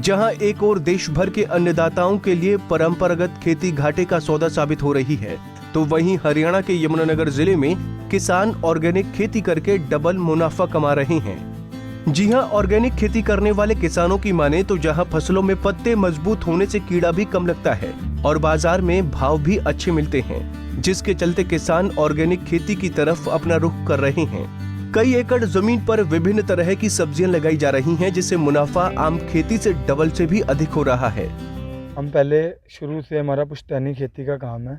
जहां एक और देश भर के अन्नदाताओं के लिए परंपरागत खेती घाटे का सौदा साबित हो रही है, तो वहीं हरियाणा के यमुनानगर जिले में किसान ऑर्गेनिक खेती करके डबल मुनाफा कमा रहे हैं। जी हां, ऑर्गेनिक खेती करने वाले किसानों की माने तो जहां फसलों में पत्ते मजबूत होने से कीड़ा भी कम लगता है और बाजार में भाव भी अच्छे मिलते हैं, जिसके चलते किसान ऑर्गेनिक खेती की तरफ अपना रुख कर रहे हैं। कई एकड़ जमीन पर विभिन्न तरह की सब्जियां लगाई जा रही हैं, जिससे मुनाफा आम खेती से डबल से भी अधिक हो रहा है। हम पहले शुरू से हमारा पुश्तैनी खेती का काम है,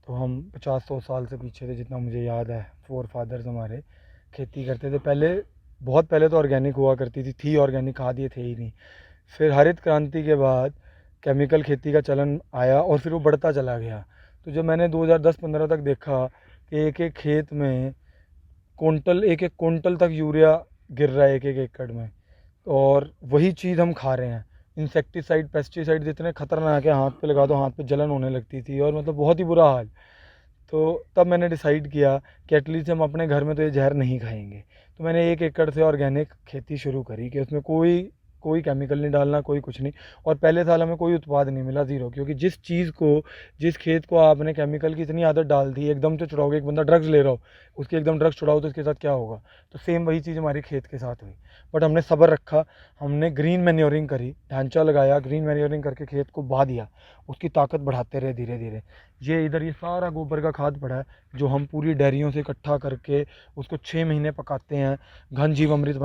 तो हम 50-100 साल से पीछे थे, जितना मुझे याद है। फोर फादर्स हमारे खेती करते थे। बहुत पहले तो ऑर्गेनिक हुआ करती थी ऑर्गेनिक, खाद ये थे ही नहीं। फिर हरित क्रांति के बाद केमिकल खेती का चलन आया और फिर वो बढ़ता चला गया। तो जब मैंने 2010-15 तक देखा कि एक एक खेत में एक एक कुंटल तक यूरिया गिर रहा है एक एक एकड़ में, और वही चीज़ हम खा रहे हैं। इंसेक्टिसाइड, पेस्टिसाइड इतने खतरनाक है, हाथ पे लगा दो हाथ पे जलन होने लगती थी, और मतलब बहुत ही बुरा हाल। तो तब मैंने डिसाइड किया कि एटलीस्ट हम अपने घर में तो ये जहर नहीं खाएंगे। तो मैंने 1 एकड़ से ऑर्गेनिक खेती शुरू करी कि उसमें कोई केमिकल नहीं डालना, कोई कुछ नहीं। और पहले साल हमें कोई उत्पाद नहीं मिला, ज़ीरो। क्योंकि जिस खेत को आपने केमिकल की इतनी आदत डाल दी, एकदम से छुड़ाओगे, एक बंदा ड्रग्स ले रहा हो, उसके एकदम ड्रग्स छुड़ाओ तो उसके साथ क्या होगा। तो सेम वही चीज़ हमारे खेत के साथ हुई। बट हमने सब्र रखा, हमने ग्रीन मैन्योरिंग करी, ढांचा लगाया, ग्रीन मैन्योरिंग करके खेत को बहा दिया, उसकी ताकत बढ़ाते रहे धीरे धीरे। ये सारा गोबर का खाद पड़ा है, जो हम पूरी डेयरियों से इकट्ठा करके उसको 6 महीने पकाते हैं, घन जीवामृत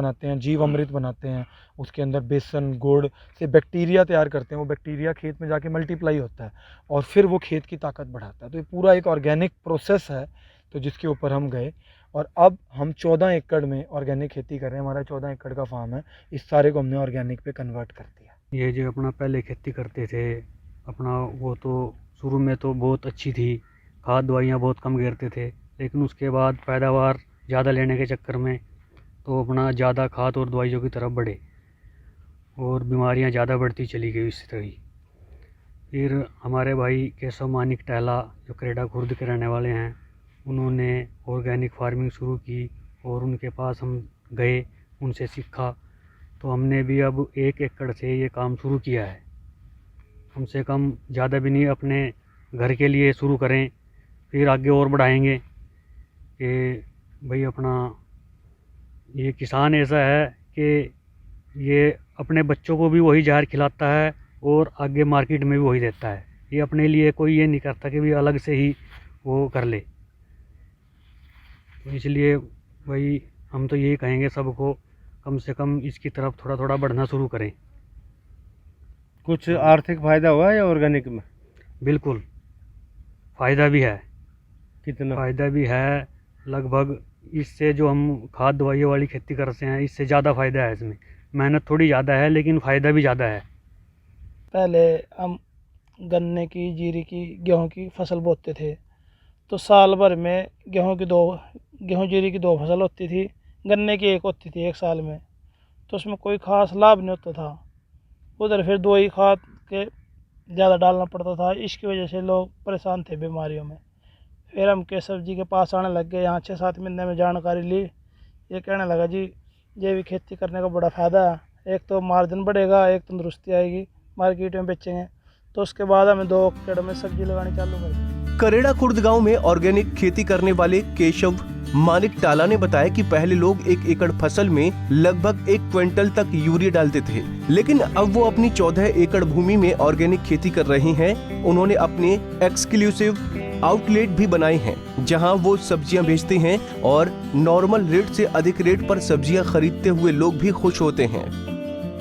बनाते हैं। उसके अंदर बेसन, गुड़ से बैक्टीरिया तैयार करते हैं। वो बैक्टीरिया खेत में जाके मल्टीप्लाई होता है और फिर वो खेत की ताकत बढ़ाता है। तो ये पूरा एक ऑर्गेनिक प्रोसेस है, तो जिसके ऊपर हम गए। और अब हम 14 एकड़ में ऑर्गेनिक खेती कर रहे हैं। हमारा 14 एकड़ का फार्म है। इस सारे को हमने ऑर्गेनिक पे कन्वर्ट कर दिया। ये जो अपना पहले खेती करते थे अपना, वो तो शुरू में तो बहुत अच्छी थी, खाद दवाइयाँ बहुत कम गिरते थे, लेकिन उसके बाद पैदावार ज़्यादा लेने के चक्कर में तो अपना ज़्यादा खाद और दवाइयों की तरफ बढ़े और बीमारियां ज़्यादा बढ़ती चली गई इस तरह ही। फिर हमारे भाई केशव मानिक टहला, जो करेड़ा खुर्द के रहने वाले हैं, उन्होंने ऑर्गेनिक फार्मिंग शुरू की और उनके पास हम गए, उनसे सीखा। तो हमने भी अब 1 एकड़ से ये काम शुरू किया है। कम से कम ज़्यादा भी नहीं, अपने घर के लिए शुरू करें, फिर आगे और बढ़ाएंगे। कि भाई अपना ये किसान ऐसा है कि ये अपने बच्चों को भी वही जहर खिलाता है और आगे मार्केट में भी वही देता है। ये अपने लिए कोई ये नहीं करता कि भी अलग से ही वो कर ले। तो इसलिए भाई हम तो यही कहेंगे सबको, कम से कम इसकी तरफ थोड़ा थोड़ा बढ़ना शुरू करें। कुछ आर्थिक फ़ायदा हुआ है या ऑर्गेनिक में? बिल्कुल फ़ायदा भी है। कितना फ़ायदा भी है? लगभग इससे जो हम खाद दवाइयों वाली खेती करते हैं, इससे ज़्यादा फ़ायदा है। इसमें मेहनत थोड़ी ज़्यादा है, लेकिन फ़ायदा भी ज़्यादा है। पहले हम गन्ने की, जीरी की, गेहूं की फसल बोते थे, तो साल भर में गेहूं जीरी की 2 फसल होती थी, गन्ने की 1 होती थी 1 साल में। तो उसमें कोई ख़ास लाभ नहीं होता था। उधर फिर 2 ही खाद के ज़्यादा डालना पड़ता था। इसकी वजह से लोग परेशान थे बीमारियों में। फिर हम केशव जी के पास आने लग गए। यहाँ 6-7 महीने में जानकारी ली। ये कहने लगा, जी जैविक खेती करने का बड़ा फ़ायदा है, एक तो मार्जिन बढ़ेगा, एक तंदुरुस्ती आएगी, मार्केट में बेचेंगे। तो उसके बाद हमें 2 एकड़ में सब्जी लगानी चालू करी। करेड़ा खुर्द गांव में ऑर्गेनिक खेती करने वाले केशव मानिक टाला ने बताया कि पहले लोग 1 एकड़ फसल में लगभग 1 क्विंटल तक यूरिया डालते थे, लेकिन अब वो अपनी 14 एकड़ भूमि में ऑर्गेनिक खेती कर रहे हैं। उन्होंने अपने एक्सक्लूसिव आउटलेट भी बनाए हैं, जहां वो सब्जियां बेचते हैं और नॉर्मल रेट से अधिक रेट पर सब्जियां खरीदते हुए लोग भी खुश होते हैं।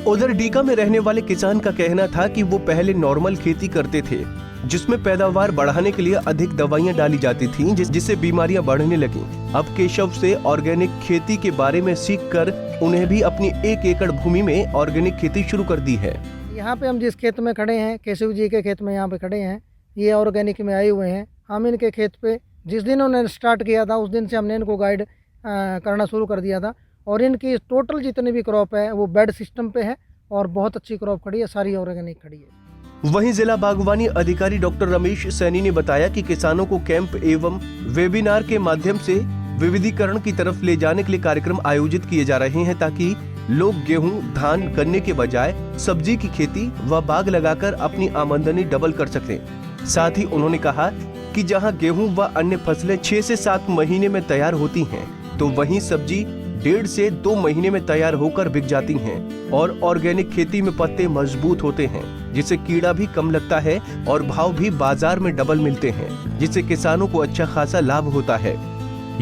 उधर डीका में रहने वाले किसान का कहना था कि वो पहले नॉर्मल खेती करते थे, जिसमें पैदावार बढ़ाने के लिए अधिक दवाइयां डाली जाती थीं, जिससे बीमारियां बढ़ने लगीं। अब केशव से ऑर्गेनिक खेती के बारे में सीखकर उन्हें भी अपनी 1 एकड़ भूमि में ऑर्गेनिक खेती शुरू कर दी है। यहाँ पे हम जिस खेत में खड़े हैं, केशव जी के खेत में यहाँ पे खड़े हैं, ये ऑर्गेनिक में आए हुए हैं। हम इनके खेत पे जिस दिन उन्होंने स्टार्ट किया था, उस दिन से हमने इनको गाइड करना शुरू कर दिया था। और इनकी टोटल जितनी भी क्रॉप है वो बेड सिस्टम पे है और बहुत अच्छी क्रॉप खड़ी है, सारी ऑर्गेनिक खड़ी है। वहीं जिला बागवानी अधिकारी डॉक्टर रमेश सैनी ने बताया कि किसानों को कैंप एवं वेबिनार के माध्यम से विविधीकरण की तरफ ले जाने के लिए कार्यक्रम आयोजित किए जा रहे हैं, ताकि लोग गेहूं, धान, गन्ने के बजाय सब्जी की खेती व बाग लगाकर अपनी आमदनी डबल कर सकते। साथ ही उन्होंने कहा कि जहां गेहूं व अन्य फसलें 6 से 7 महीने में तैयार होती हैं, तो वहीं सब्जी 1.5 से 2 महीने में तैयार होकर बिक जाती हैं और ऑर्गेनिक खेती में पत्ते मजबूत होते हैं, जिससे कीड़ा भी कम लगता है और भाव भी बाजार में डबल मिलते हैं, जिससे किसानों को अच्छा खासा लाभ होता है।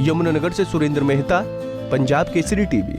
यमुनानगर से सुरेंद्र मेहता, पंजाब केसरी टीवी।